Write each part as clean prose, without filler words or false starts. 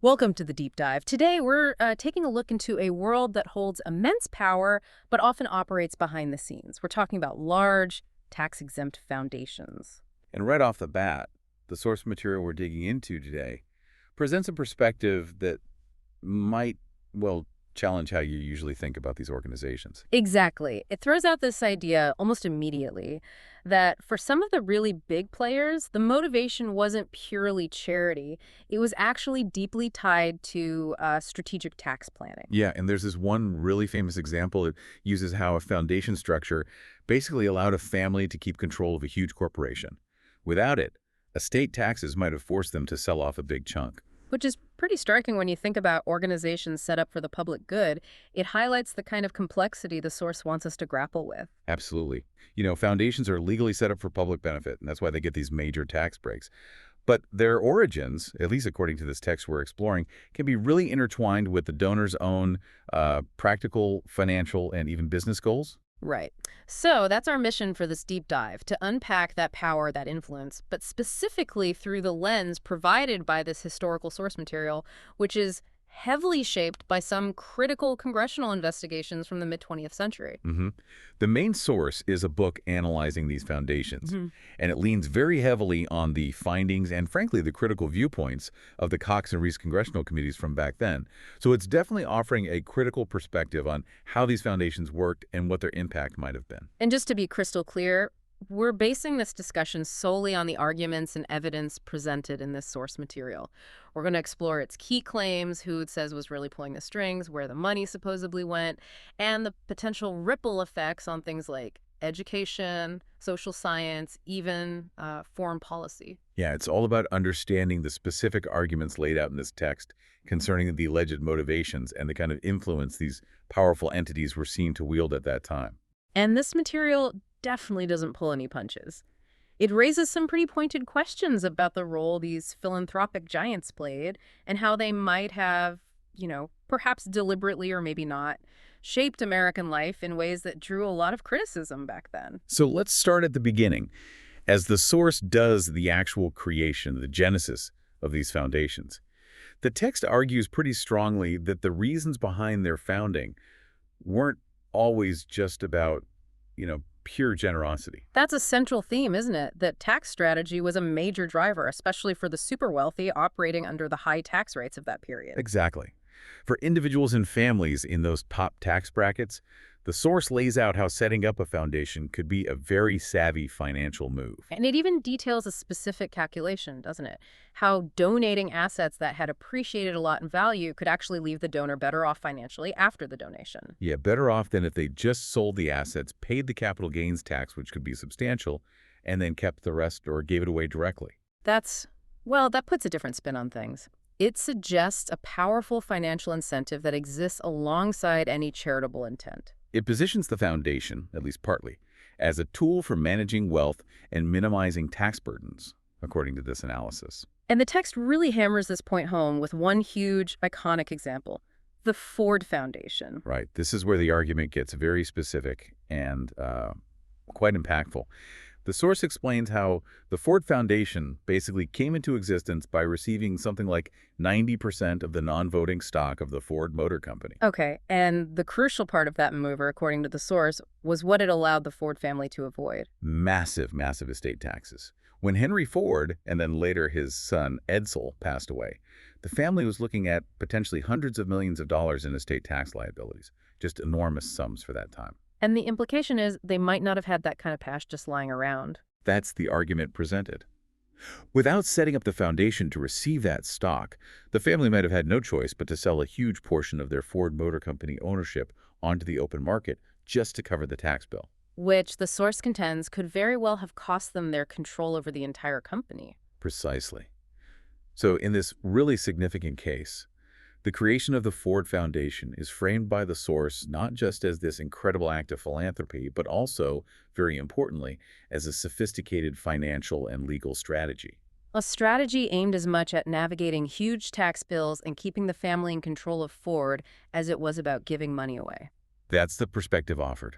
Welcome to the deep dive. Today, we're taking a look into a world that holds immense power, but often operates behind the scenes. We're talking about large, tax-exempt foundations. And right off the bat, the source material we're digging into today presents a perspective that might, well, challenge how you usually think about these organizations. Exactly. It throws out this idea almost immediately that for some of the really big players, the motivation wasn't purely charity. It was actually deeply tied to strategic tax planning. Yeah, and there's this one really famous example. It uses how a foundation structure basically allowed a family to keep control of a huge corporation. Without it, estate taxes might have forced them to sell off a big chunk. Which is pretty striking when you think about organizations set up for the public good. It highlights the kind of complexity the source wants us to grapple with. Absolutely. Foundations are legally set up for public benefit, and that's why they get these major tax breaks. But their origins, at least according to this text we're exploring, can be really intertwined with the donor's own practical, financial, and even business goals. Right. So that's our mission for this deep dive, to unpack that power, that influence, but specifically through the lens provided by this historical source material, which is heavily shaped by some critical congressional investigations from the mid-20th century. The main source is a book analyzing these foundations, hmm and it leans very heavily on the findings and, frankly, the critical viewpoints of the Cox and Reese congressional committees from back then. So it's definitely offering a critical perspective on how these foundations worked and what their impact might have been. And just to be crystal clear, we're basing this discussion solely on the arguments and evidence presented in this source material. We're going to explore its key claims, who it says was really pulling the strings, where the money supposedly went, and the potential ripple effects on things like education, social science, even foreign policy. Yeah, it's all about understanding the specific arguments laid out in this text concerning the alleged motivations and the kind of influence these powerful entities were seen to wield at that time. And this material definitely doesn't pull any punches. It raises some pretty pointed questions about the role these philanthropic giants played and how they might have, perhaps deliberately or maybe not, shaped American life in ways that drew a lot of criticism back then. So let's start at the beginning, as the source does the actual creation, the genesis of these foundations. The text argues pretty strongly that the reasons behind their founding weren't always just about, pure generosity. That's a central theme, isn't it? That tax strategy was a major driver, especially for the super wealthy operating under the high tax rates of that period. Exactly. For individuals and families in those top tax brackets, the source lays out how setting up a foundation could be a very savvy financial move. And it even details a specific calculation, doesn't it? How donating assets that had appreciated a lot in value could actually leave the donor better off financially after the donation. Yeah, better off than if they just sold the assets, paid the capital gains tax, which could be substantial, and then kept the rest or gave it away directly. That puts a different spin on things. It suggests a powerful financial incentive that exists alongside any charitable intent. It positions the foundation, at least partly, as a tool for managing wealth and minimizing tax burdens, according to this analysis. And the text really hammers this point home with one huge, iconic example, the Ford Foundation. Right. This is where the argument gets very specific and quite impactful. The source explains how the Ford Foundation basically came into existence by receiving something like 90% of the non-voting stock of the Ford Motor Company. Okay, and the crucial part of that maneuver, according to the source, was what it allowed the Ford family to avoid. Massive, massive estate taxes. When Henry Ford, and then later his son Edsel, passed away, the family was looking at potentially hundreds of millions of dollars in estate tax liabilities. Just enormous sums for that time. And the implication is they might not have had that kind of cash just lying around. That's the argument presented. Without setting up the foundation to receive that stock, the family might have had no choice but to sell a huge portion of their Ford Motor Company ownership onto the open market just to cover the tax bill. Which the source contends could very well have cost them their control over the entire company. Precisely. So in this really significant case, the creation of the Ford Foundation is framed by the source not just as this incredible act of philanthropy, but also, very importantly, as a sophisticated financial and legal strategy. A strategy aimed as much at navigating huge tax bills and keeping the family in control of Ford as it was about giving money away. That's the perspective offered.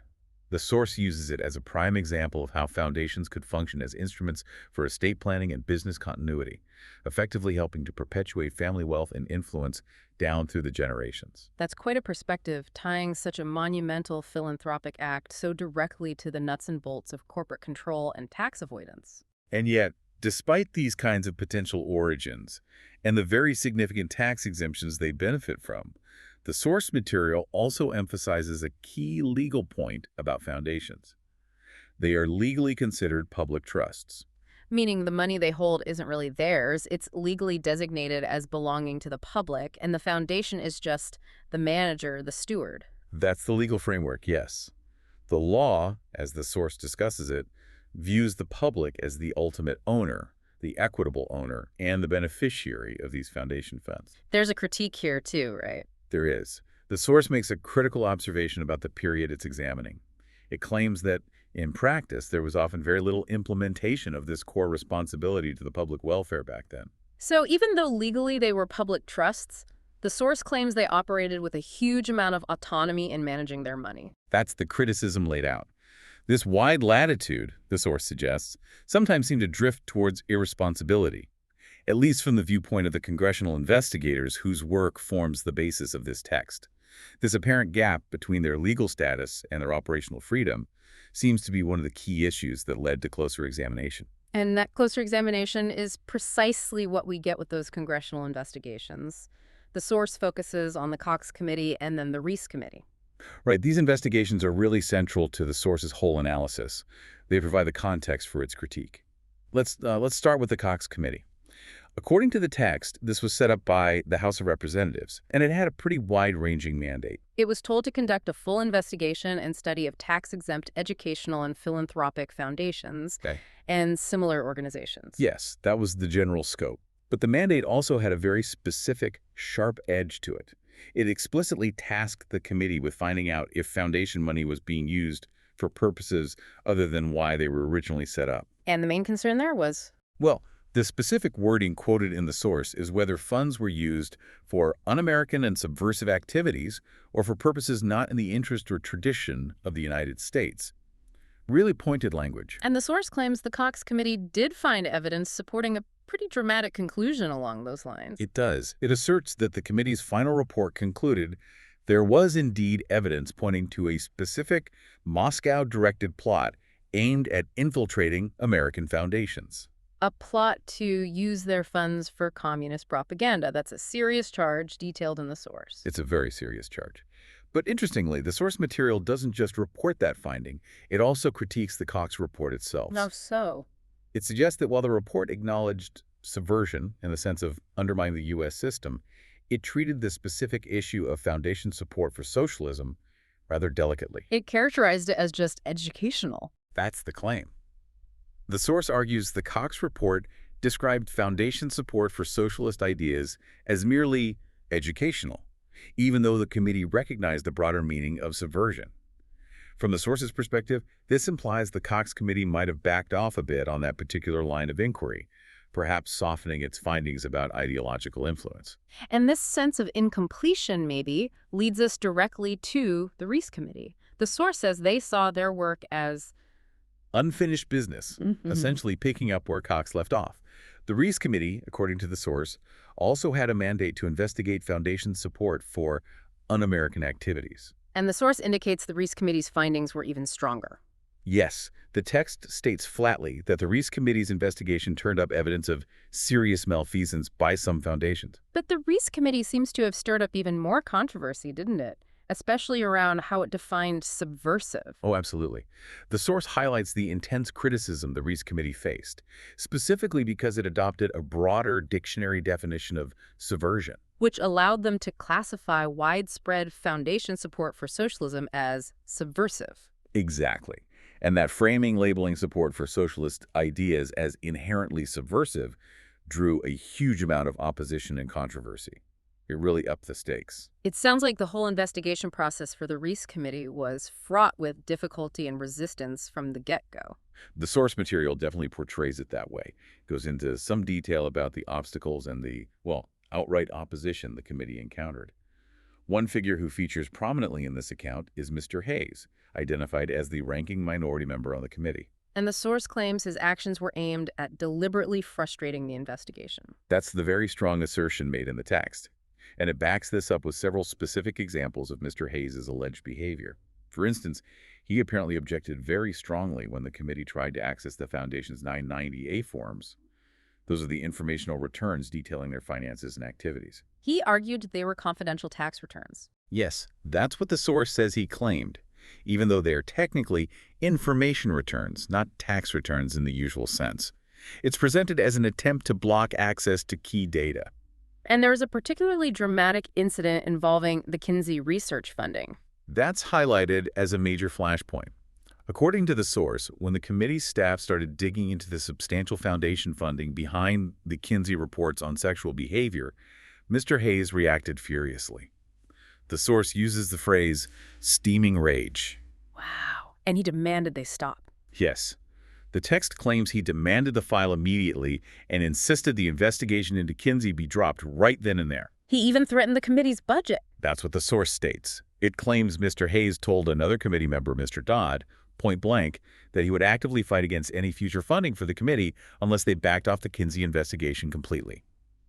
The source uses it as a prime example of how foundations could function as instruments for estate planning and business continuity, effectively helping to perpetuate family wealth and influence down through the generations. That's quite a perspective, tying such a monumental philanthropic act so directly to the nuts and bolts of corporate control and tax avoidance. And yet, despite these kinds of potential origins and the very significant tax exemptions they benefit from, the source material also emphasizes a key legal point about foundations. They are legally considered public trusts. Meaning the money they hold isn't really theirs, it's legally designated as belonging to the public, and the foundation is just the manager, the steward. That's the legal framework, yes. The law, as the source discusses it, views the public as the ultimate owner, the equitable owner, and the beneficiary of these foundation funds. There's a critique here too, right? There is. The source makes a critical observation about the period it's examining. It claims that, in practice, there was often very little implementation of this core responsibility to the public welfare back then. So even though legally they were public trusts, the source claims they operated with a huge amount of autonomy in managing their money. That's the criticism laid out. This wide latitude, the source suggests, sometimes seemed to drift towards irresponsibility, at least from the viewpoint of the congressional investigators whose work forms the basis of this text. This apparent gap between their legal status and their operational freedom seems to be one of the key issues that led to closer examination. And that closer examination is precisely what we get with those congressional investigations. The source focuses on the Cox Committee and then the Reece Committee. Right, these investigations are really central to the source's whole analysis. They provide the context for its critique. Let's start with the Cox Committee. According to the text, this was set up by the House of Representatives, and it had a pretty wide-ranging mandate. It was told to conduct a full investigation and study of tax-exempt educational and philanthropic foundations and similar organizations. Yes, that was the general scope. But the mandate also had a very specific, sharp edge to it. It explicitly tasked the committee with finding out if foundation money was being used for purposes other than why they were originally set up. And the main concern there was? Well, the specific wording quoted in the source is whether funds were used for un-American and subversive activities or for purposes not in the interest or tradition of the United States. Really pointed language. And the source claims the Cox Committee did find evidence supporting a pretty dramatic conclusion along those lines. It does. It asserts that the committee's final report concluded there was indeed evidence pointing to a specific Moscow-directed plot aimed at infiltrating American foundations. A plot to use their funds for communist propaganda. That's a serious charge detailed in the source. It's a very serious charge. But interestingly, the source material doesn't just report that finding, it also critiques the Cox report itself. How so? It suggests that while the report acknowledged subversion in the sense of undermining the U.S. system, it treated the specific issue of foundation support for socialism rather delicately. It characterized it as just educational. That's the claim. The source argues the Cox report described foundation support for socialist ideas as merely educational, even though the committee recognized the broader meaning of subversion. From the source's perspective, this implies the Cox Committee might have backed off a bit on that particular line of inquiry, perhaps softening its findings about ideological influence. And this sense of incompletion, maybe, leads us directly to the Reece Committee. The source says they saw their work as unfinished business, essentially picking up where Cox left off. The Reece Committee, according to the source, also had a mandate to investigate foundation support for un-American activities. And the source indicates the Reece Committee's findings were even stronger. Yes, the text states flatly that the Reece Committee's investigation turned up evidence of serious malfeasance by some foundations. But the Reece Committee seems to have stirred up even more controversy, didn't it? Especially around how it defined subversive. Oh, absolutely. The source highlights the intense criticism the Reece Committee faced, specifically because it adopted a broader dictionary definition of subversion, which allowed them to classify widespread foundation support for socialism as subversive. Exactly. And that framing labeling support for socialist ideas as inherently subversive drew a huge amount of opposition and controversy. It really upped the stakes. It sounds like the whole investigation process for the Reece Committee was fraught with difficulty and resistance from the get-go. The source material definitely portrays it that way. It goes into some detail about the obstacles and the, well, outright opposition the committee encountered. One figure who features prominently in this account is Mr. Hayes, identified as the ranking minority member on the committee. And the source claims his actions were aimed at deliberately frustrating the investigation. That's the very strong assertion made in the text, and it backs this up with several specific examples of Mr. Hayes' alleged behavior. For instance, he apparently objected very strongly when the committee tried to access the Foundation's 990A forms. Those are the informational returns detailing their finances and activities. He argued they were confidential tax returns. Yes, that's what the source says he claimed, even though they are technically information returns, not tax returns in the usual sense. It's presented as an attempt to block access to key data. And there was a particularly dramatic incident involving the Kinsey research funding. That's highlighted as a major flashpoint. According to the source, when the committee's staff started digging into the substantial foundation funding behind the Kinsey reports on sexual behavior, Mr. Hayes reacted furiously. The source uses the phrase, steaming rage. Wow. And he demanded they stop. Yes. The text claims he demanded the file immediately and insisted the investigation into Kinsey be dropped right then and there. He even threatened the committee's budget. That's what the source states. It claims Mr. Hayes told another committee member, Mr. Dodd, point blank, that he would actively fight against any future funding for the committee unless they backed off the Kinsey investigation completely.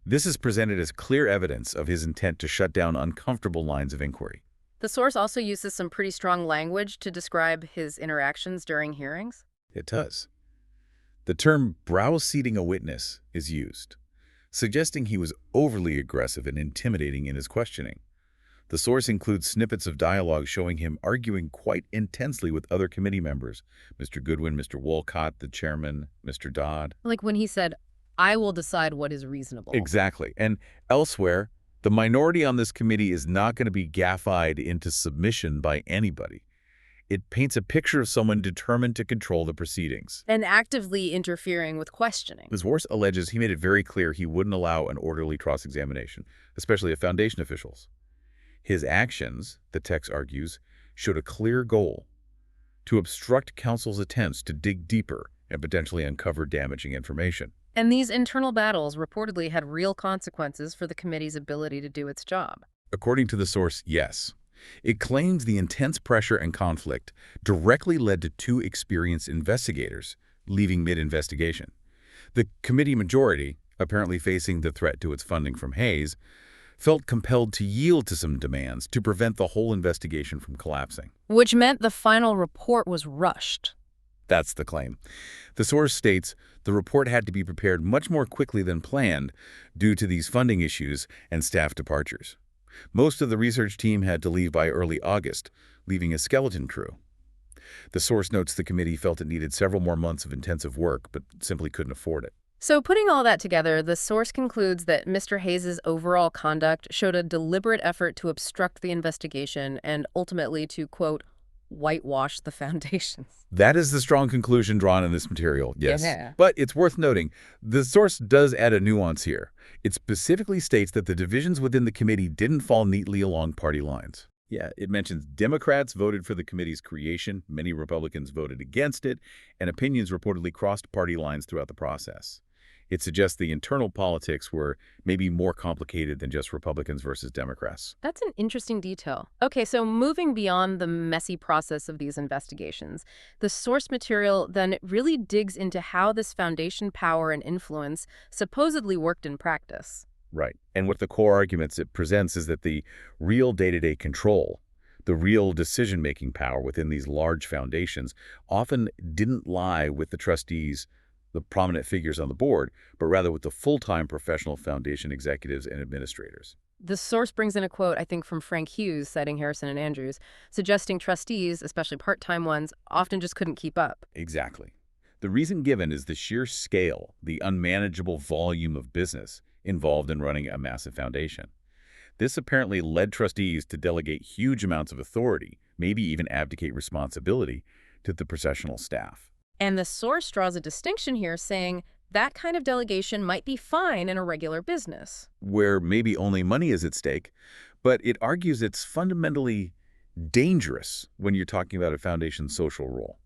This is presented as clear evidence of his intent to shut down uncomfortable lines of inquiry. The source also uses some pretty strong language to describe his interactions during hearings. It does. The term brow-seating a witness is used, suggesting he was overly aggressive and intimidating in his questioning. The source includes snippets of dialogue showing him arguing quite intensely with other committee members, Mr. Goodwin, Mr. Wolcott, the chairman, Mr. Dodd. Like when he said, "I will decide what is reasonable." Exactly. And elsewhere, the minority on this committee is not going to be gaffied into submission by anybody. It paints a picture of someone determined to control the proceedings. And actively interfering with questioning. The source alleges he made it very clear he wouldn't allow an orderly cross-examination, especially of Foundation officials. His actions, the text argues, showed a clear goal: to obstruct counsel's attempts to dig deeper and potentially uncover damaging information. And these internal battles reportedly had real consequences for the committee's ability to do its job. According to the source, yes. It claims the intense pressure and conflict directly led to two experienced investigators leaving mid-investigation. The committee majority, apparently facing the threat to its funding from Hayes, felt compelled to yield to some demands to prevent the whole investigation from collapsing. Which meant the final report was rushed. That's the claim. The source states the report had to be prepared much more quickly than planned due to these funding issues and staff departures. Most of the research team had to leave by early August, leaving a skeleton crew. The source notes the committee felt it needed several more months of intensive work, but simply couldn't afford it. So putting all that together, the source concludes that Mr. Hayes' overall conduct showed a deliberate effort to obstruct the investigation and ultimately to, quote, whitewash the foundations. That is the strong conclusion drawn in this material, yes. Yeah. But it's worth noting, the source does add a nuance here. It specifically states that the divisions within the committee didn't fall neatly along party lines. Yeah, it mentions Democrats voted for the committee's creation, many Republicans voted against it, and opinions reportedly crossed party lines throughout the process. It suggests the internal politics were maybe more complicated than just Republicans versus Democrats. That's an interesting detail. Okay, so moving beyond the messy process of these investigations, the source material then really digs into how this foundation power and influence supposedly worked in practice. Right. And what the core arguments it presents is that the real day-to-day control, the real decision-making power within these large foundations often didn't lie with the trustees, the prominent figures on the board, but rather with the full-time professional foundation executives and administrators. The source brings in a quote, I think, from Frank Hughes, citing Harrison and Andrews, suggesting trustees, especially part-time ones, often just couldn't keep up. Exactly. The reason given is the sheer scale, the unmanageable volume of business involved in running a massive foundation. This apparently led trustees to delegate huge amounts of authority, maybe even abdicate responsibility, to the processional staff. And the source draws a distinction here, saying that kind of delegation might be fine in a regular business, where maybe only money is at stake, but it argues it's fundamentally dangerous when you're talking about a foundation's social role.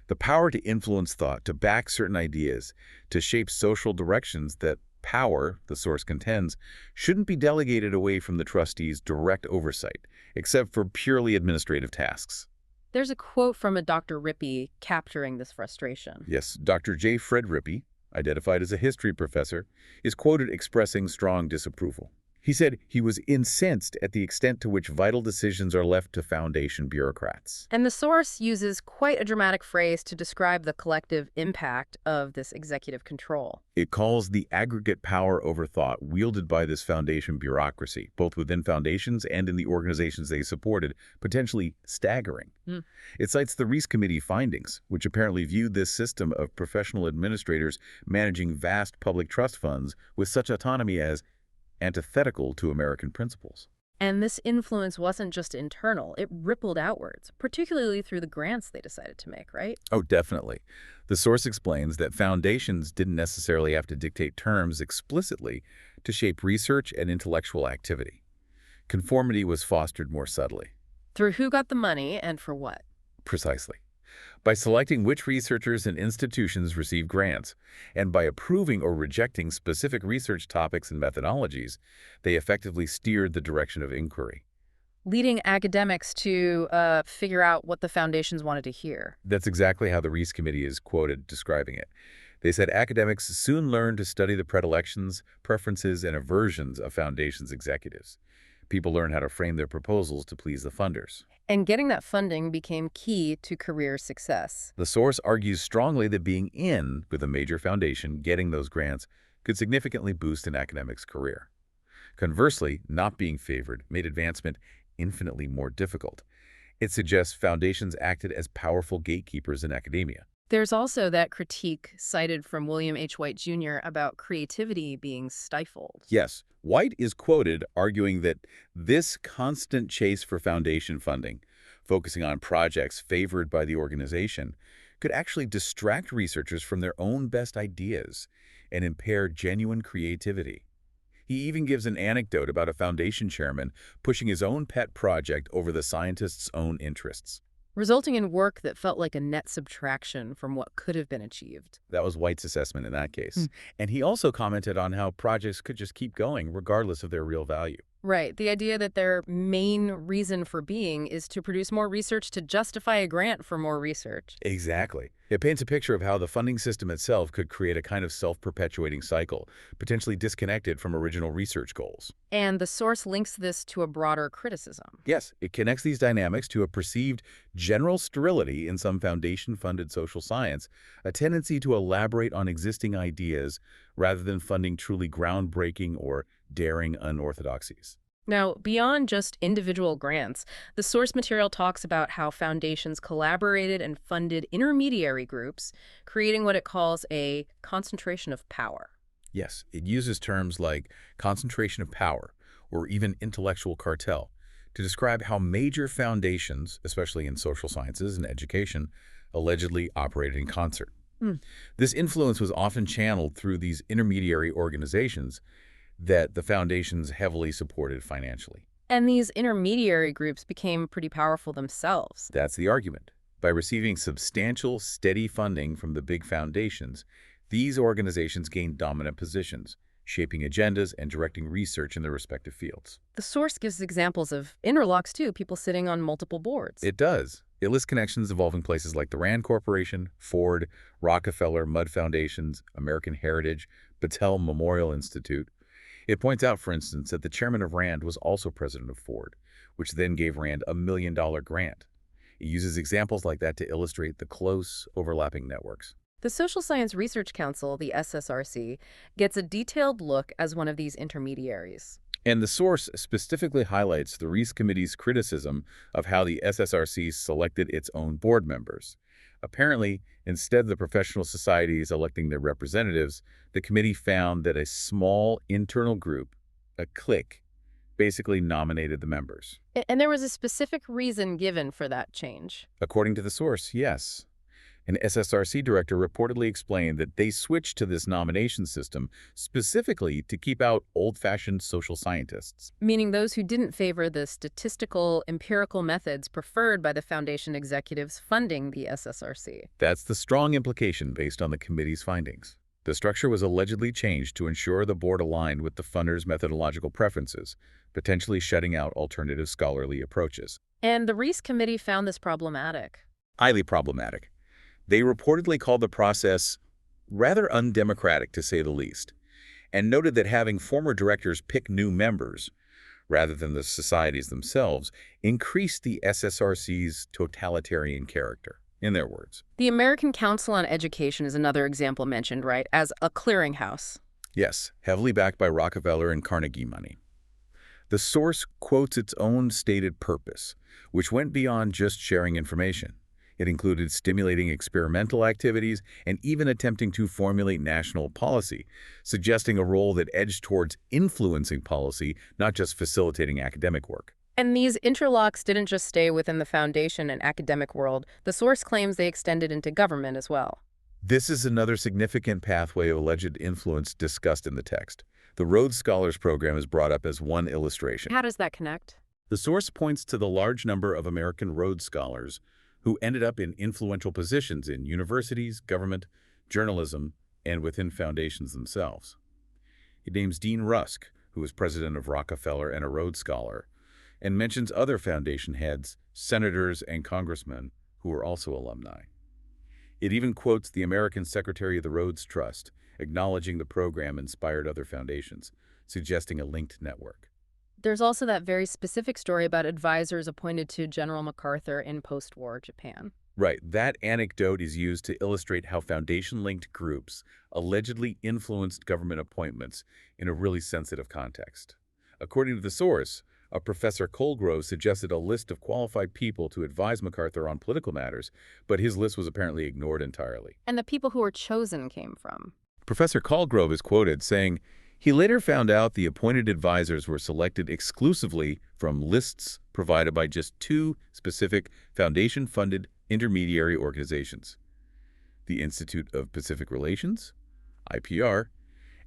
The power to influence thought, to back certain ideas, to shape social directions that Power, the source contends, shouldn't be delegated away from the trustees' direct oversight, except for purely administrative tasks. There's a quote from a Dr. Rippey capturing this frustration. Yes, Dr. J. Fred Rippey, identified as a history professor, is quoted expressing strong disapproval. He said he was incensed at the extent to which vital decisions are left to foundation bureaucrats. And the source uses quite a dramatic phrase to describe the collective impact of this executive control. It calls the aggregate power over thought wielded by this foundation bureaucracy, both within foundations and in the organizations they supported, potentially staggering. It cites the Reece Committee findings, which apparently viewed this system of professional administrators managing vast public trust funds with such autonomy as antithetical to American principles. And this influence wasn't just internal, it rippled outwards, particularly through the grants they decided to make, right? Oh, definitely. The source explains that foundations didn't necessarily have to dictate terms explicitly to shape research and intellectual activity. Conformity was fostered more subtly. Through who got the money and for what? Precisely. By selecting which researchers and institutions receive grants, and by approving or rejecting specific research topics and methodologies, they effectively steered the direction of inquiry. Leading academics to figure out what the foundations wanted to hear. That's exactly how the Reece Committee is quoted describing it. They said academics soon learned to study the predilections, preferences, and aversions of foundations' executives. People learn how to frame their proposals to please the funders. And getting that funding became key to career success. The source argues strongly that being in with a major foundation getting those grants could significantly boost an academic's career. Conversely, not being favored made advancement infinitely more difficult. It suggests foundations acted as powerful gatekeepers in academia. There's also that critique cited from William H. White Jr. about creativity being stifled. Yes, White is quoted arguing that this constant chase for foundation funding, focusing on projects favored by the organization, could actually distract researchers from their own best ideas and impair genuine creativity. He even gives an anecdote about a foundation chairman pushing his own pet project over the scientist's own interests, resulting in work that felt like a net subtraction from what could have been achieved. That was White's assessment in that case. And he also commented on how projects could just keep going regardless of their real value. Right. The idea that their main reason for being is to produce more research to justify a grant for more research. Exactly. It paints a picture of how the funding system itself could create a kind of self-perpetuating cycle, potentially disconnected from original research goals. And the source links this to a broader criticism. Yes, it connects these dynamics to a perceived general sterility in some foundation-funded social science, a tendency to elaborate on existing ideas rather than funding truly groundbreaking or daring unorthodoxies. Now, beyond just individual grants, the source material talks about how foundations collaborated and funded intermediary groups, creating what it calls a concentration of power. Yes, it uses terms like concentration of power or even intellectual cartel to describe how major foundations, especially in social sciences and education, allegedly operated in concert. This influence was often channeled through these intermediary organizations that the foundations heavily supported financially. And these intermediary groups became pretty powerful themselves. That's the argument. By receiving substantial, steady funding from the big foundations, these organizations gained dominant positions, shaping agendas and directing research in their respective fields. The source gives examples of interlocks, too, people sitting on multiple boards. It does. It lists connections involving places like the Rand Corporation, Ford, Rockefeller, Mudd Foundations, American Heritage, Battelle Memorial Institute. It points out, for instance, that the chairman of Rand was also president of Ford, which then gave Rand a $1 million grant. It uses examples like that to illustrate the close, overlapping networks. The Social Science Research Council, the SSRC, gets a detailed look as one of these intermediaries. And the source specifically highlights the Reece Committee's criticism of how the SSRC selected its own board members. Apparently, instead of the professional societies electing their representatives, the committee found that a small internal group, a clique, basically nominated the members. And there was a specific reason given for that change. According to the source, yes. An SSRC director reportedly explained that they switched to this nomination system specifically to keep out old-fashioned social scientists. Meaning those who didn't favor the statistical, empirical methods preferred by the foundation executives funding the SSRC. That's the strong implication based on the committee's findings. The structure was allegedly changed to ensure the board aligned with the funders' methodological preferences, potentially shutting out alternative scholarly approaches. And the Reese Committee found this problematic. Highly problematic. They reportedly called the process rather undemocratic, to say the least, and noted that having former directors pick new members, rather than the societies themselves, increased the SSRC's totalitarian character, in their words. The American Council on Education is another example mentioned, right, as a clearinghouse. Yes, heavily backed by Rockefeller and Carnegie money. The source quotes its own stated purpose, which went beyond just sharing information. It included stimulating experimental activities and even attempting to formulate national policy, suggesting a role that edged towards influencing policy, not just facilitating academic work. And these interlocks didn't just stay within the foundation and academic world. The source claims they extended into government as well. This is another significant pathway of alleged influence discussed in the text. The Rhodes Scholars Program is brought up as one illustration. How does that connect? The source points to the large number of American Rhodes Scholars who ended up in influential positions in universities, government, journalism, and within foundations themselves. It names Dean Rusk, who was president of Rockefeller and a Rhodes Scholar, and mentions other foundation heads, senators, and congressmen who were also alumni. It even quotes the American Secretary of the Rhodes Trust, acknowledging the program inspired other foundations, suggesting a linked network. There's also that very specific story about advisors appointed to General MacArthur in post-war Japan. Right, that anecdote is used to illustrate how foundation-linked groups allegedly influenced government appointments in a really sensitive context. According to the source, a Professor Colgrove suggested a list of qualified people to advise MacArthur on political matters, but his list was apparently ignored entirely. And the people who were chosen came from. Professor Colgrove is quoted saying, he later found out the appointed advisors were selected exclusively from lists provided by just two specific foundation-funded intermediary organizations, the Institute of Pacific Relations, IPR,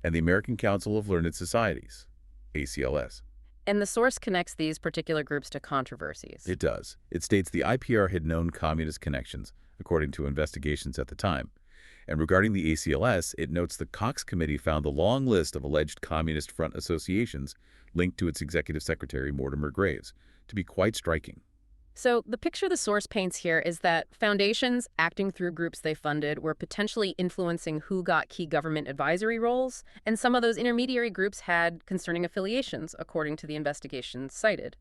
and the American Council of Learned Societies, ACLS. And the source connects these particular groups to controversies. It does. It states the IPR had known communist connections, according to investigations at the time. And regarding the ACLS, it notes the Cox Committee found the long list of alleged Communist Front associations linked to its executive secretary, Mortimer Graves, to be quite striking. So the picture the source paints here is that foundations, acting through groups they funded, were potentially influencing who got key government advisory roles, and some of those intermediary groups had concerning affiliations, according to the investigations cited.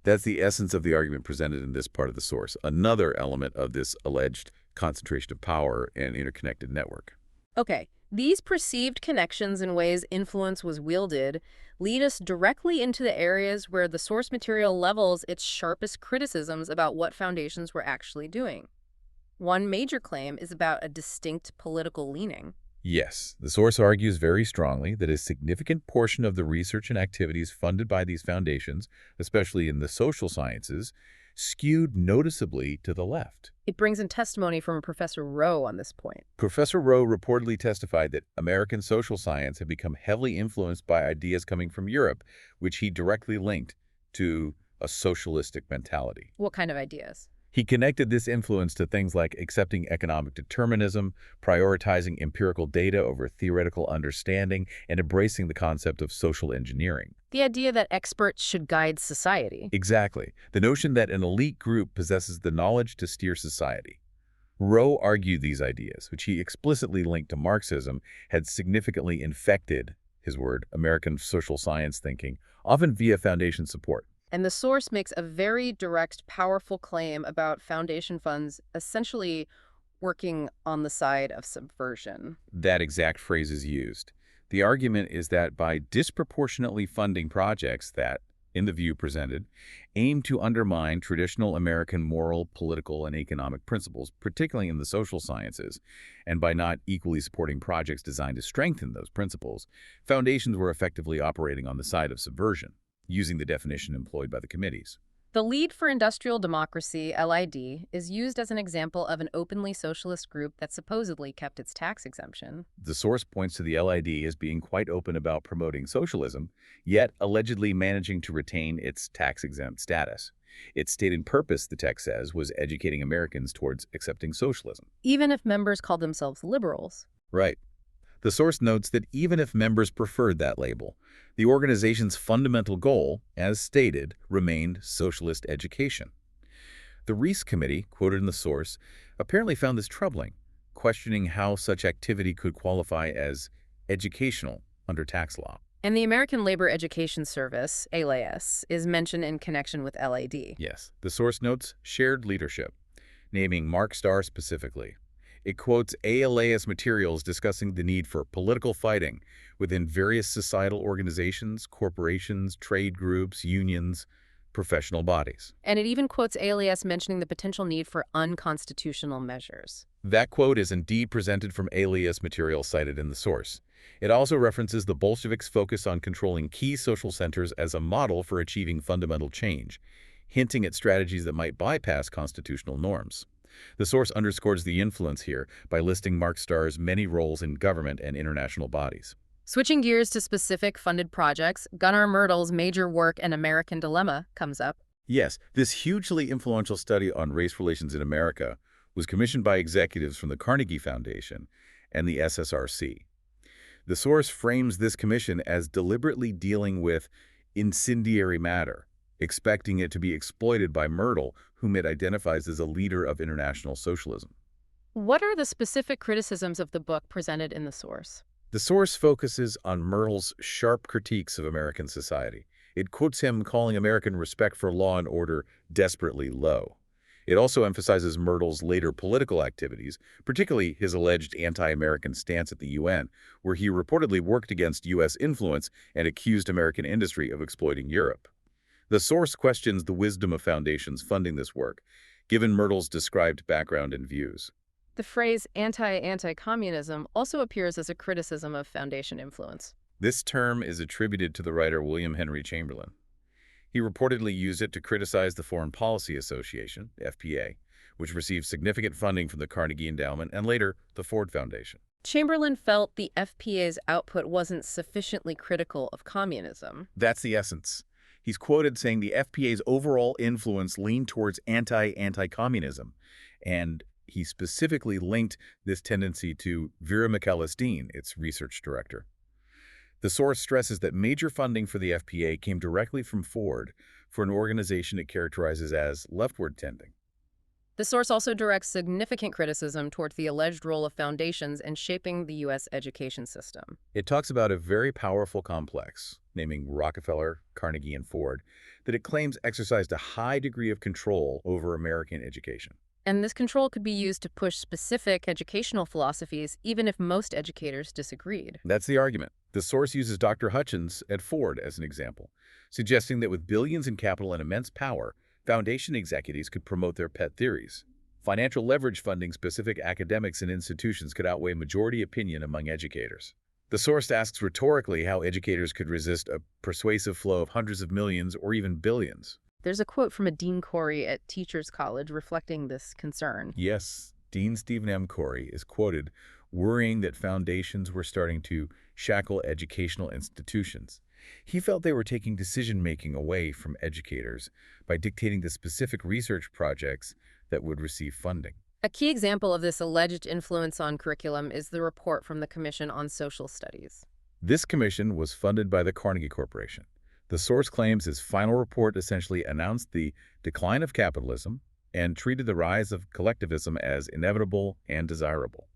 That's the essence of the argument presented in this part of the source, another element of this alleged concentration of power and interconnected network. Okay, these perceived connections and ways influence was wielded lead us directly into the areas where the source material levels its sharpest criticisms about what foundations were actually doing. One major claim is about a distinct political leaning. Yes, the source argues very strongly that a significant portion of the research and activities funded by these foundations, especially in the social sciences, skewed noticeably to the left. It brings in testimony from Professor Rowe on this point. Professor Rowe reportedly testified that American social science had become heavily influenced by ideas coming from Europe, which he directly linked to a socialistic mentality. What kind of ideas? He connected this influence to things like accepting economic determinism, prioritizing empirical data over theoretical understanding, and embracing the concept of social engineering. The idea that experts should guide society. Exactly. The notion that an elite group possesses the knowledge to steer society. Rowe argued these ideas, which he explicitly linked to Marxism, had significantly infected, his word, American social science thinking, often via foundation support. And the source makes a very direct, powerful claim about foundation funds essentially working on the side of subversion. That exact phrase is used. The argument is that by disproportionately funding projects that, in the view presented, aim to undermine traditional American moral, political, and economic principles, particularly in the social sciences, and by not equally supporting projects designed to strengthen those principles, foundations were effectively operating on the side of subversion, using the definition employed by the committees. The League for Industrial Democracy, LID, is used as an example of an openly socialist group that supposedly kept its tax exemption. The source points to the LID as being quite open about promoting socialism, yet allegedly managing to retain its tax-exempt status. Its stated purpose, the text says, was educating Americans towards accepting socialism. Even if members called themselves liberals. Right. The source notes that even if members preferred that label, the organization's fundamental goal, as stated, remained socialist education. The Reece Committee, quoted in the source, apparently found this troubling, questioning how such activity could qualify as educational under tax law. And the American Labor Education Service, ALAS, is mentioned in connection with LAD. Yes, the source notes shared leadership, naming Mark Starr specifically. It quotes ALAS materials discussing the need for political fighting within various societal organizations, corporations, trade groups, unions, professional bodies. And it even quotes ALAS mentioning the potential need for unconstitutional measures. That quote is indeed presented from ALAS material cited in the source. It also references the Bolsheviks' focus on controlling key social centers as a model for achieving fundamental change, hinting at strategies that might bypass constitutional norms. The source underscores the influence here by listing Mark Starr's many roles in government and international bodies. Switching gears to specific funded projects, Gunnar Myrdal's major work, An American Dilemma, comes up. Yes, this hugely influential study on race relations in America was commissioned by executives from the Carnegie Foundation and the SSRC. The source frames this commission as deliberately dealing with incendiary matter, expecting it to be exploited by Myrdal, whom it identifies as a leader of international socialism. What are the specific criticisms of the book presented in the source? The source focuses on Myrdal's sharp critiques of American society. It quotes him calling American respect for law and order desperately low. It also emphasizes Myrdal's later political activities, particularly his alleged anti-American stance at the UN, where he reportedly worked against U.S. influence and accused American industry of exploiting Europe. The source questions the wisdom of foundations funding this work, given Myrdal's described background and views. The phrase anti-communism also appears as a criticism of foundation influence. This term is attributed to the writer William Henry Chamberlain. He reportedly used it to criticize the Foreign Policy Association, FPA, which received significant funding from the Carnegie Endowment and later the Ford Foundation. Chamberlain felt the FPA's output wasn't sufficiently critical of communism. That's the essence. He's quoted saying the FPA's overall influence leaned towards anti-communism, and he specifically linked this tendency to Vera McAllistein, its research director. The source stresses that major funding for the FPA came directly from Ford for an organization it characterizes as leftward tending. The source also directs significant criticism towards the alleged role of foundations in shaping the U.S. education system. It talks about a very powerful complex, naming Rockefeller, Carnegie, and Ford, that it claims exercised a high degree of control over American education. And this control could be used to push specific educational philosophies, even if most educators disagreed. That's the argument. The source uses Dr. Hutchins at Ford as an example, suggesting that with billions in capital and immense power, foundation executives could promote their pet theories. Financial leverage funding specific academics and institutions could outweigh majority opinion among educators. The source asks rhetorically how educators could resist a persuasive flow of hundreds of millions or even billions. There's a quote from a Dean Corey at Teachers College reflecting this concern. Yes, Dean Stephen M. Corey is quoted worrying that foundations were starting to shackle educational institutions. He felt they were taking decision-making away from educators by dictating the specific research projects that would receive funding. A key example of this alleged influence on curriculum is the report from the Commission on Social Studies. This commission was funded by the Carnegie Corporation. The source claims his final report essentially announced the decline of capitalism and treated the rise of collectivism as inevitable and desirable.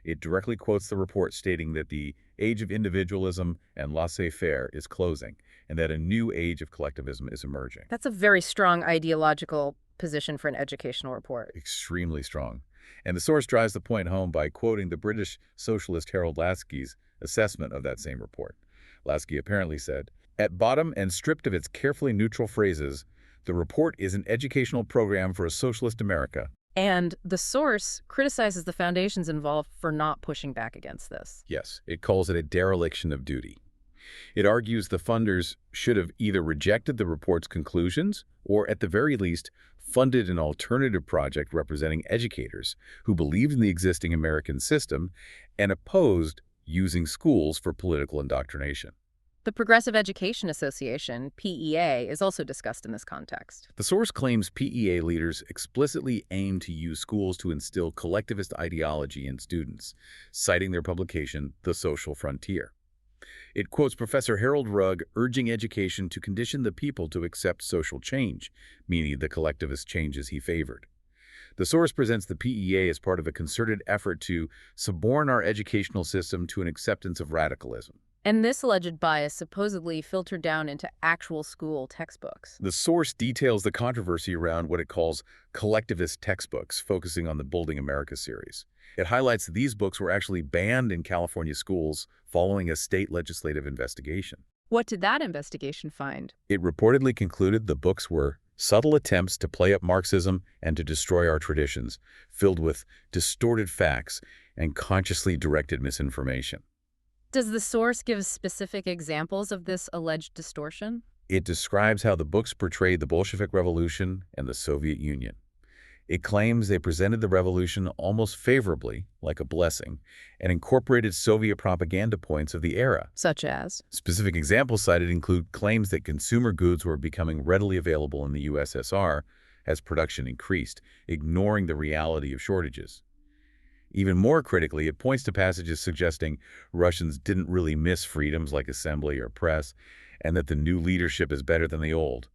It directly quotes the report stating that the age of individualism and laissez-faire is closing and that a new age of collectivism is emerging. That's a very strong ideological position for an educational report. Extremely strong. And the source drives the point home by quoting the British socialist Harold Lasky's assessment of that same report. Lasky apparently said, "At bottom and stripped of its carefully neutral phrases, the report is an educational program for a socialist America." And the source criticizes the foundations involved for not pushing back against this. Yes, it calls it a dereliction of duty. It argues the funders should have either rejected the report's conclusions or, at the very least, funded an alternative project representing educators who believed in the existing American system and opposed using schools for political indoctrination. The Progressive Education Association, PEA, is also discussed in this context. The source claims PEA leaders explicitly aim to use schools to instill collectivist ideology in students, citing their publication, The Social Frontier. It quotes Professor Harold Rugg urging education to condition the people to accept social change, meaning the collectivist changes he favored. The source presents the PEA as part of a concerted effort to suborn our educational system to an acceptance of radicalism. And this alleged bias supposedly filtered down into actual school textbooks. The source details the controversy around what it calls collectivist textbooks, focusing on the Building America series. It highlights that these books were actually banned in California schools following a state legislative investigation. What did that investigation find? It reportedly concluded the books were subtle attempts to play up Marxism and to destroy our traditions, filled with distorted facts and consciously directed misinformation. Does the source give specific examples of this alleged distortion? It describes how the books portrayed the Bolshevik Revolution and the Soviet Union. It claims they presented the revolution almost favorably, like a blessing, and incorporated Soviet propaganda points of the era. Such as? Specific examples cited include claims that consumer goods were becoming readily available in the USSR as production increased, ignoring the reality of shortages. Even more critically, it points to passages suggesting Russians didn't really miss freedoms like assembly or press, and that the new leadership is better than the old.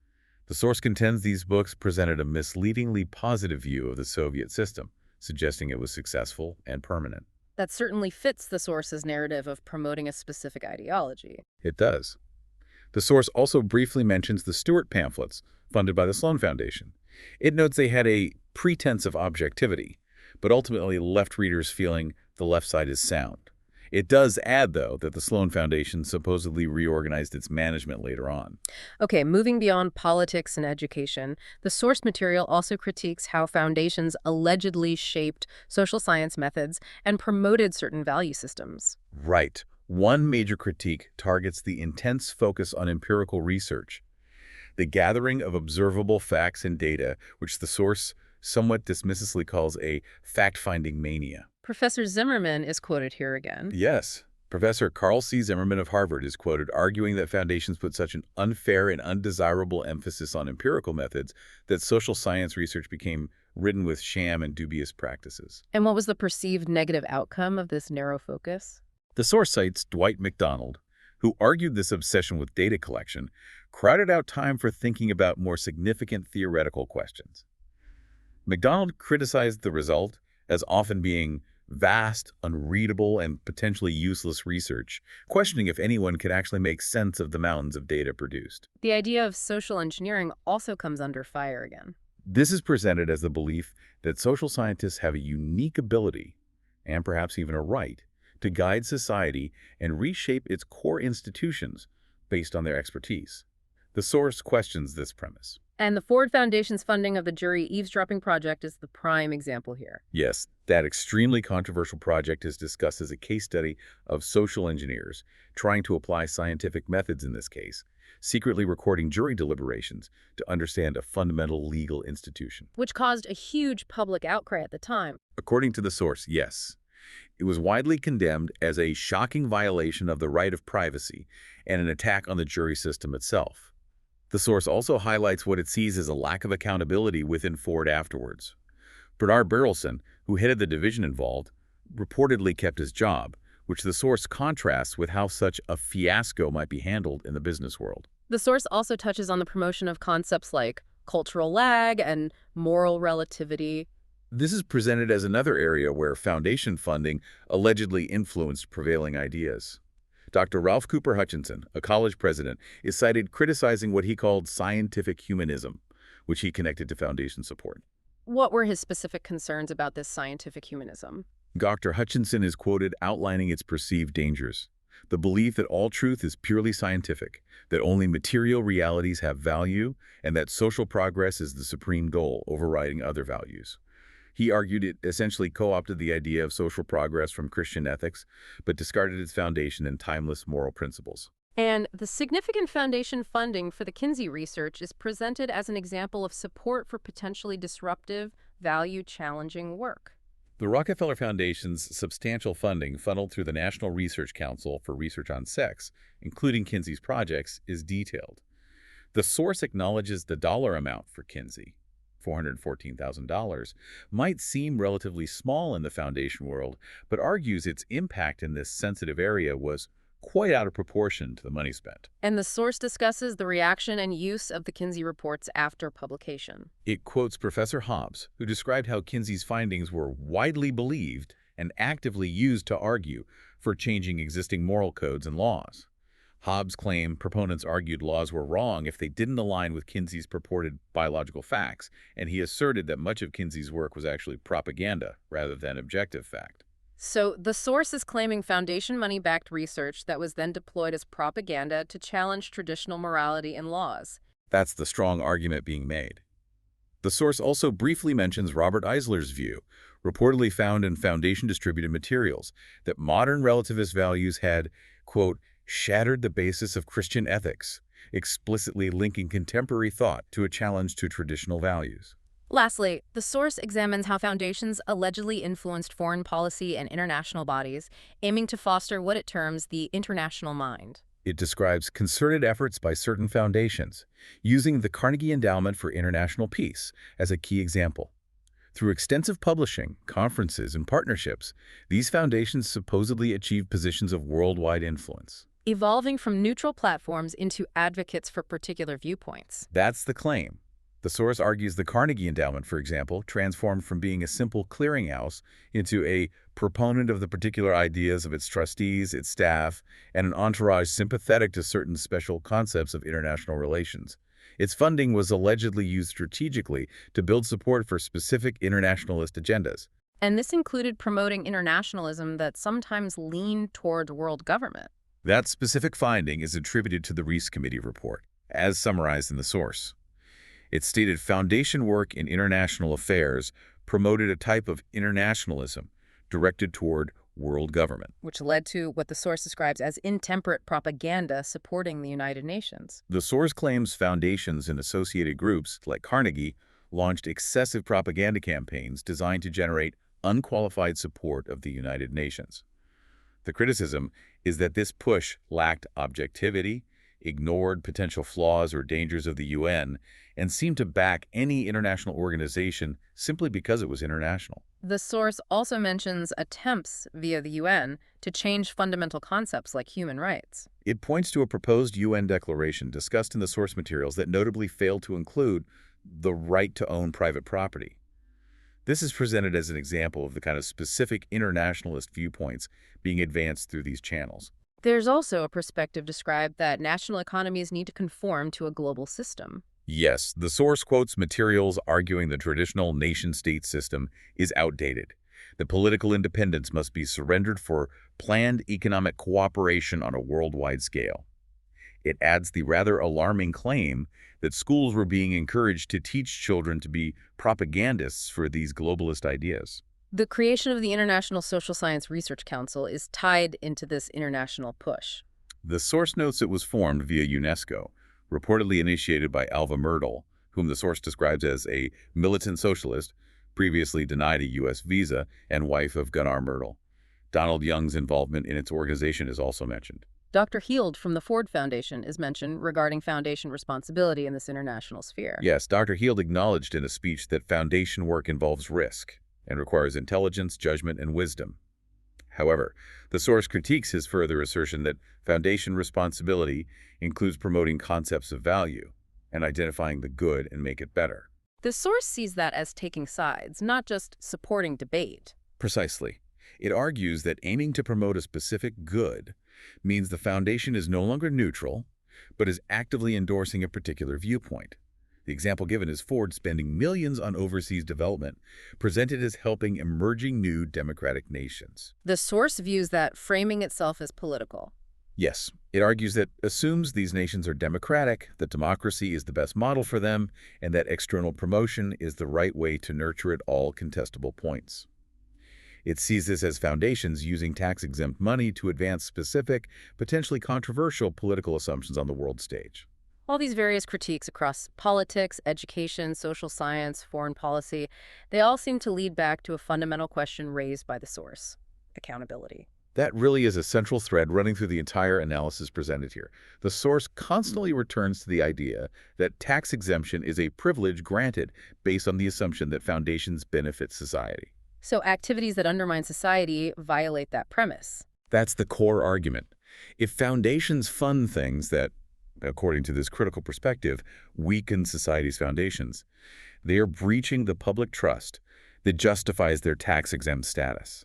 The source contends these books presented a misleadingly positive view of the Soviet system, suggesting it was successful and permanent. That certainly fits the source's narrative of promoting a specific ideology. It does. The source also briefly mentions the Stewart pamphlets, funded by the Sloan Foundation. It notes they had a pretense of objectivity, but ultimately left readers feeling the left side is sound. It does add, though, that the Sloan Foundation supposedly reorganized its management later on. Okay, moving beyond politics and education, the source material also critiques how foundations allegedly shaped social science methods and promoted certain value systems. Right. One major critique targets the intense focus on empirical research, the gathering of observable facts and data, which the source somewhat dismissively calls a fact-finding mania. Professor Zimmerman is quoted here again. Yes. Professor Carl C. Zimmerman of Harvard is quoted arguing that foundations put such an unfair and undesirable emphasis on empirical methods that social science research became ridden with sham and dubious practices. And what was the perceived negative outcome of this narrow focus? The source cites Dwight MacDonald, who argued this obsession with data collection crowded out time for thinking about more significant theoretical questions. MacDonald criticized the result as often being vast, unreadable, and potentially useless research, questioning if anyone could actually make sense of the mountains of data produced. The idea of social engineering also comes under fire again. This is presented as the belief that social scientists have a unique ability, and perhaps even a right, to guide society and reshape its core institutions based on their expertise. The source questions this premise. And the Ford Foundation's funding of the jury eavesdropping project is the prime example here. Yes, that extremely controversial project is discussed as a case study of social engineers trying to apply scientific methods in this case, secretly recording jury deliberations to understand a fundamental legal institution. Which caused a huge public outcry at the time. According to the source, yes. It was widely condemned as a shocking violation of the right of privacy and an attack on the jury system itself. The source also highlights what it sees as a lack of accountability within Ford afterwards. Bernard Berelson, who headed the division involved, reportedly kept his job, which the source contrasts with how such a fiasco might be handled in the business world. The source also touches on the promotion of concepts like cultural lag and moral relativity. This is presented as another area where foundation funding allegedly influenced prevailing ideas. Dr. Ralph Cooper Hutchinson, a college president, is cited criticizing what he called scientific humanism, which he connected to foundation support. What were his specific concerns about this scientific humanism? Dr. Hutchinson is quoted outlining its perceived dangers. The belief that all truth is purely scientific, that only material realities have value, and that social progress is the supreme goal, overriding other values. He argued it essentially co-opted the idea of social progress from Christian ethics, but discarded its foundation in timeless moral principles. And the significant foundation funding for the Kinsey research is presented as an example of support for potentially disruptive, value-challenging work. The Rockefeller Foundation's substantial funding funneled through the National Research Council for Research on Sex, including Kinsey's projects, is detailed. The source acknowledges the dollar amount for Kinsey, $414,000, might seem relatively small in the foundation world, but argues its impact in this sensitive area was quite out of proportion to the money spent. And the source discusses the reaction and use of the Kinsey reports after publication. It quotes Professor Hobbs, who described how Kinsey's findings were widely believed and actively used to argue for changing existing moral codes and laws. Hobbs claimed proponents argued laws were wrong if they didn't align with Kinsey's purported biological facts, and he asserted that much of Kinsey's work was actually propaganda rather than objective fact. So the source is claiming foundation money-backed research that was then deployed as propaganda to challenge traditional morality and laws. That's the strong argument being made. The source also briefly mentions Robert Eisler's view, reportedly found in Foundation-distributed materials, that modern relativist values had, quote, shattered the basis of Christian ethics, explicitly linking contemporary thought to a challenge to traditional values. Lastly, the source examines how foundations allegedly influenced foreign policy and international bodies, aiming to foster what it terms the international mind. It describes concerted efforts by certain foundations, using the Carnegie Endowment for International Peace as a key example. Through extensive publishing, conferences, and partnerships, these foundations supposedly achieved positions of worldwide influence, Evolving from neutral platforms into advocates for particular viewpoints. That's the claim. The source argues the Carnegie Endowment, for example, transformed from being a simple clearinghouse into a proponent of the particular ideas of its trustees, its staff, and an entourage sympathetic to certain special concepts of international relations. Its funding was allegedly used strategically to build support for specific internationalist agendas. And this included promoting internationalism that sometimes leaned toward world government. That specific finding is attributed to the Reece Committee report, as summarized in the source. It stated foundation work in international affairs promoted a type of internationalism directed toward world government, Which led to what the source describes as intemperate propaganda supporting the United Nations. The source claims foundations and associated groups, like Carnegie, launched excessive propaganda campaigns designed to generate unqualified support of the United Nations. The criticism is that this push lacked objectivity, ignored potential flaws or dangers of the UN, and seemed to back any international organization simply because it was international. The source also mentions attempts via the UN to change fundamental concepts like human rights. It points to a proposed UN declaration discussed in the source materials that notably failed to include the right to own private property. This is presented as an example of the kind of specific internationalist viewpoints being advanced through these channels. There's also a perspective described that national economies need to conform to a global system. Yes, the source quotes materials arguing the traditional nation-state system is outdated, that political independence must be surrendered for planned economic cooperation on a worldwide scale. It adds the rather alarming claim that schools were being encouraged to teach children to be propagandists for these globalist ideas. The creation of the International Social Science Research Council is tied into this international push. The source notes it was formed via UNESCO, reportedly initiated by Alva Myrdal, whom the source describes as a militant socialist, previously denied a U.S. visa, and wife of Gunnar Myrdal. Donald Young's involvement in its organization is also mentioned. Dr. Heald from the Ford Foundation is mentioned regarding foundation responsibility in this international sphere. Yes, Dr. Heald acknowledged in a speech that foundation work involves risk and requires intelligence, judgment, and wisdom. However, the source critiques his further assertion that foundation responsibility includes promoting concepts of value and identifying the good and make it better. The source sees that as taking sides, not just supporting debate. Precisely. It argues that aiming to promote a specific good means the foundation is no longer neutral, but is actively endorsing a particular viewpoint. The example given is Ford spending millions on overseas development, presented as helping emerging new democratic nations. The source views that framing itself as political. Yes, it argues that assumes these nations are democratic, that democracy is the best model for them, and that external promotion is the right way to nurture at all contestable points. It sees this as foundations using tax-exempt money to advance specific, potentially controversial political assumptions on the world stage. All these various critiques across politics, education, social science, foreign policy, they all seem to lead back to a fundamental question raised by the source: accountability. That really is a central thread running through the entire analysis presented here. The source constantly returns to the idea that tax exemption is a privilege granted based on the assumption that foundations benefit society. So activities that undermine society violate that premise. That's the core argument. If foundations fund things that, according to this critical perspective, weaken society's foundations, they are breaching the public trust that justifies their tax-exempt status.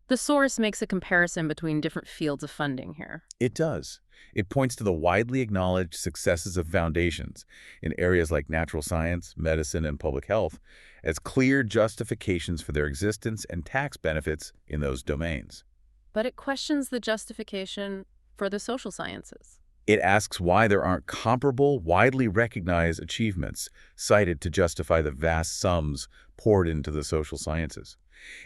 The source makes a comparison between different fields of funding here. It does. It points to the widely acknowledged successes of foundations in areas like natural science, medicine, and public health as clear justifications for their existence and tax benefits in those domains. But it questions the justification for the social sciences. It asks why there aren't comparable, widely recognized achievements cited to justify the vast sums poured into the social sciences.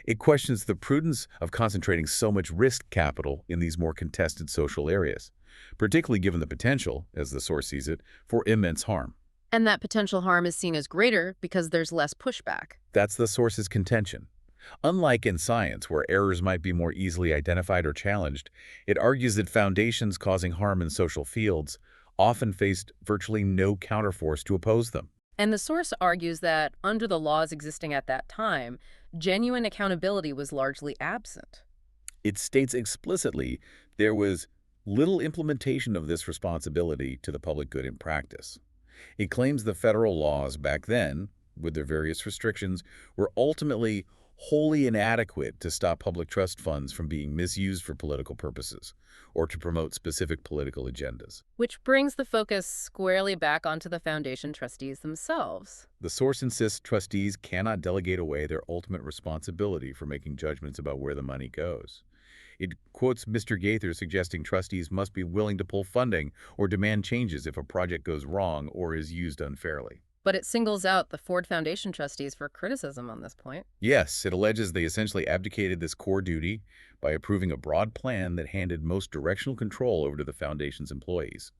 It questions the prudence of concentrating so much risk capital in these more contested social areas, particularly given the potential, as the source sees it, for immense harm. And that potential harm is seen as greater because there's less pushback. That's the source's contention. Unlike in science, where errors might be more easily identified or challenged, it argues that foundations causing harm in social fields often faced virtually no counterforce to oppose them. And the source argues that, under the laws existing at that time, genuine accountability was largely absent. It states explicitly there was little implementation of this responsibility to the public good in practice. It claims the federal laws back then, with their various restrictions, were ultimately wholly inadequate to stop public trust funds from being misused for political purposes or to promote specific political agendas. Which brings the focus squarely back onto the foundation trustees themselves. The source insists trustees cannot delegate away their ultimate responsibility for making judgments about where the money goes. It quotes Mr. Gaither suggesting trustees must be willing to pull funding or demand changes if a project goes wrong or is used unfairly. But it singles out the Ford Foundation trustees for criticism on this point. Yes, it alleges they essentially abdicated this core duty by approving a broad plan that handed most directional control over to the foundation's employees.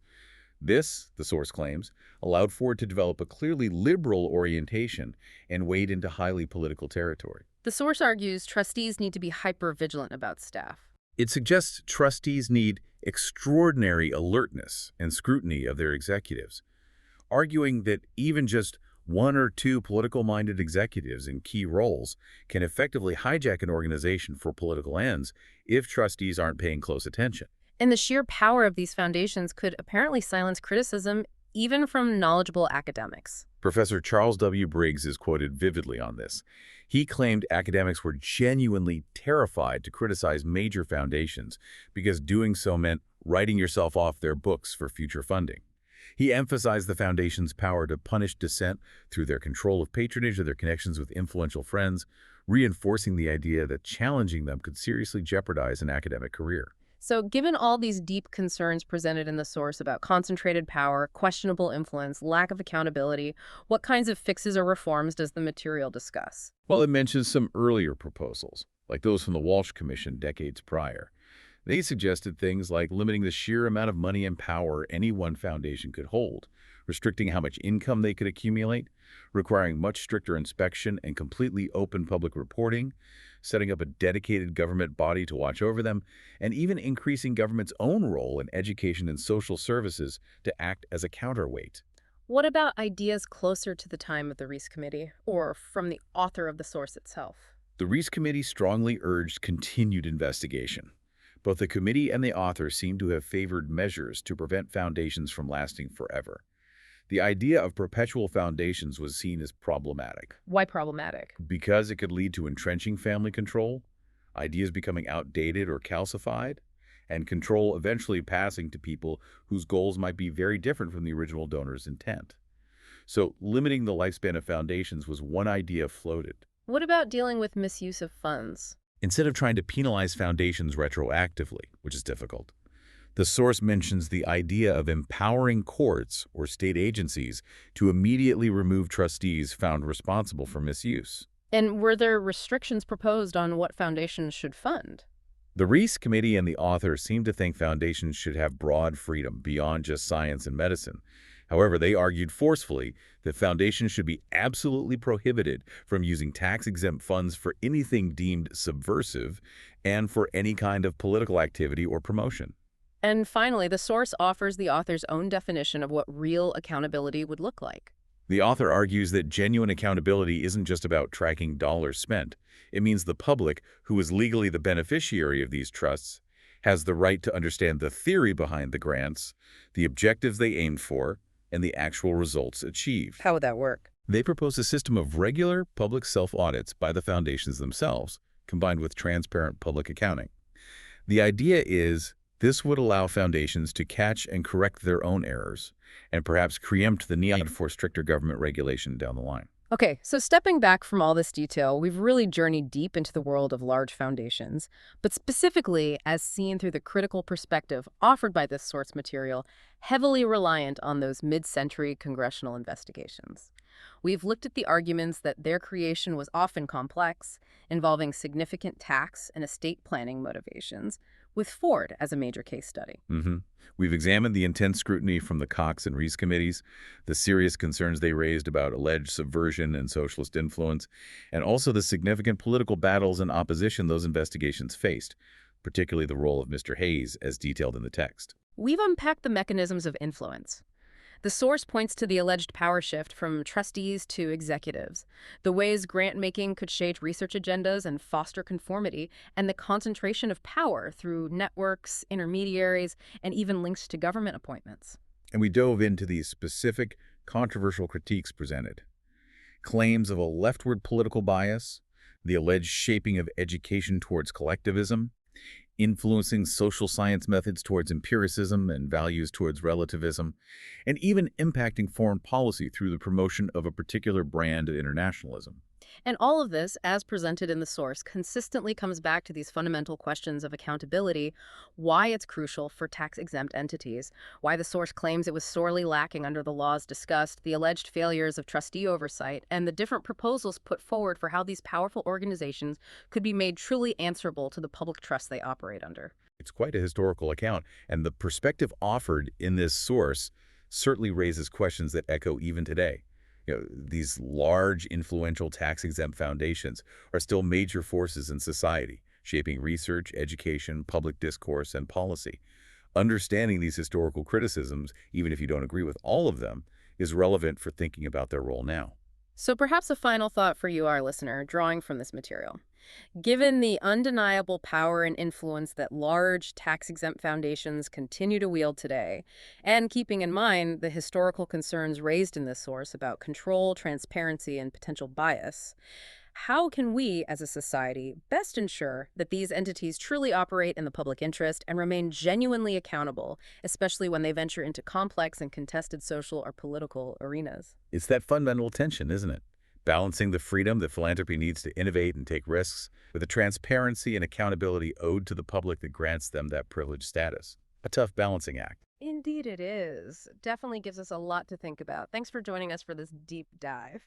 This, the source claims, allowed Ford to develop a clearly liberal orientation and wade into highly political territory. The source argues trustees need to be hyper-vigilant about staff. It suggests trustees need extraordinary alertness and scrutiny of their executives, arguing that even just one or two political-minded executives in key roles can effectively hijack an organization for political ends if trustees aren't paying close attention. And the sheer power of these foundations could apparently silence criticism even from knowledgeable academics. Professor Charles W. Briggs is quoted vividly on this. He claimed academics were genuinely terrified to criticize major foundations because doing so meant writing yourself off their books for future funding. He emphasized the foundation's power to punish dissent through their control of patronage or their connections with influential friends, reinforcing the idea that challenging them could seriously jeopardize an academic career. So given all these deep concerns presented in the source about concentrated power, questionable influence, lack of accountability, what kinds of fixes or reforms does the material discuss? Well, it mentions some earlier proposals, like those from the Walsh Commission decades prior. They suggested things like limiting the sheer amount of money and power any one foundation could hold, restricting how much income they could accumulate, requiring much stricter inspection and completely open public reporting, setting up a dedicated government body to watch over them, and even increasing government's own role in education and social services to act as a counterweight. What about ideas closer to the time of the Reece Committee, or from the author of the source itself? The Reece Committee strongly urged continued investigation. Both the committee and the author seem to have favored measures to prevent foundations from lasting forever. The idea of perpetual foundations was seen as problematic. Why problematic? Because it could lead to entrenching family control, ideas becoming outdated or calcified, and control eventually passing to people whose goals might be very different from the original donor's intent. So limiting the lifespan of foundations was one idea floated. What about dealing with misuse of funds? Instead of trying to penalize foundations retroactively, which is difficult, the source mentions the idea of empowering courts or state agencies to immediately remove trustees found responsible for misuse. And were there restrictions proposed on what foundations should fund? The Reece Committee and the author seem to think foundations should have broad freedom beyond just science and medicine, However, they argued forcefully that foundations should be absolutely prohibited from using tax-exempt funds for anything deemed subversive and for any kind of political activity or promotion. And finally, the source offers the author's own definition of what real accountability would look like. The author argues that genuine accountability isn't just about tracking dollars spent. It means the public, who is legally the beneficiary of these trusts, has the right to understand the theory behind the grants, the objectives they aimed for, and the actual results achieved. How would that work? They propose a system of regular public self-audits by the foundations themselves, combined with transparent public accounting. The idea is this would allow foundations to catch and correct their own errors, and perhaps preempt the need for stricter government regulation down the line. Okay, so stepping back from all this detail, we've really journeyed deep into the world of large foundations, but specifically as seen through the critical perspective offered by this source material, heavily reliant on those mid-century congressional investigations. We've looked at the arguments that their creation was often complex, involving significant tax and estate planning motivations, with Ford as a major case study. We've examined the intense scrutiny from the Cox and Reese committees, the serious concerns they raised about alleged subversion and socialist influence, and also the significant political battles and opposition those investigations faced, particularly the role of Mr. Hayes as detailed in the text. We've unpacked the mechanisms of influence. The source points to the alleged power shift from trustees to executives, the ways grant-making could shape research agendas and foster conformity, and the concentration of power through networks, intermediaries, and even links to government appointments. And we dove into these specific, controversial critiques presented. Claims of a leftward political bias, the alleged shaping of education towards collectivism, influencing social science methods towards empiricism and values towards relativism, and even impacting foreign policy through the promotion of a particular brand of internationalism. And all of this, as presented in the source, consistently comes back to these fundamental questions of accountability, why it's crucial for tax-exempt entities, why the source claims it was sorely lacking under the laws discussed, the alleged failures of trustee oversight, and the different proposals put forward for how these powerful organizations could be made truly answerable to the public trust they operate under. It's quite a historical account, and the perspective offered in this source certainly raises questions that echo even today. These large, influential tax-exempt foundations are still major forces in society, shaping research, education, public discourse, and policy. Understanding these historical criticisms, even if you don't agree with all of them, is relevant for thinking about their role now. So perhaps a final thought for you, our listener, drawing from this material. Given the undeniable power and influence that large tax-exempt foundations continue to wield today, and keeping in mind the historical concerns raised in this source about control, transparency, and potential bias, how can we, as a society, best ensure that these entities truly operate in the public interest and remain genuinely accountable, especially when they venture into complex and contested social or political arenas? It's that fundamental tension, isn't it? Balancing the freedom that philanthropy needs to innovate and take risks with the transparency and accountability owed to the public that grants them that privileged status. A tough balancing act. Indeed it is. Definitely gives us a lot to think about. Thanks for joining us for this deep dive.